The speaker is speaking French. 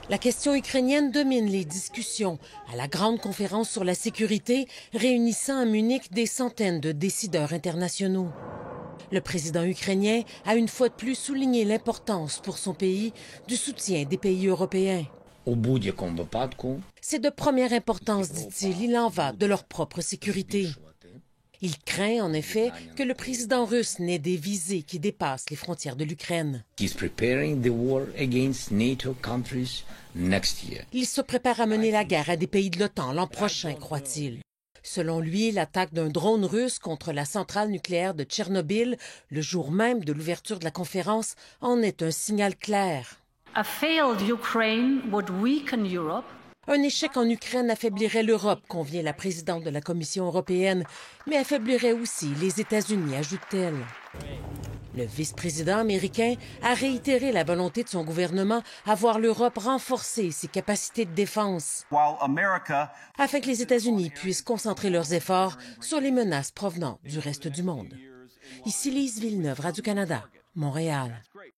La question ukrainienne domine les discussions à la grande conférence sur la sécurité réunissant à Munich des centaines de décideurs internationaux. Le président ukrainien a une fois de plus souligné l'importance pour son pays du soutien des pays européens. C'est de première importance, dit-il, il en va de leur propre sécurité. Il craint en effet que le président russe n'ait des visées qui dépassent les frontières de l'Ukraine. Il se prépare à mener la guerre à des pays de l'OTAN l'an prochain, croit-il. Selon lui, l'attaque d'un drone russe contre la centrale nucléaire de Tchernobyl, le jour même de l'ouverture de la conférence, en est un signal clair. Un échec en Ukraine affaiblirait l'Europe, convient la présidente de la Commission européenne, mais affaiblirait aussi les États-Unis, ajoute-t-elle. Le vice-président américain a réitéré la volonté de son gouvernement à voir l'Europe renforcer ses capacités de défense, afin que les États-Unis puissent concentrer leurs efforts sur les menaces provenant du reste du monde. Ici Lise Villeneuve, Radio-Canada, Montréal.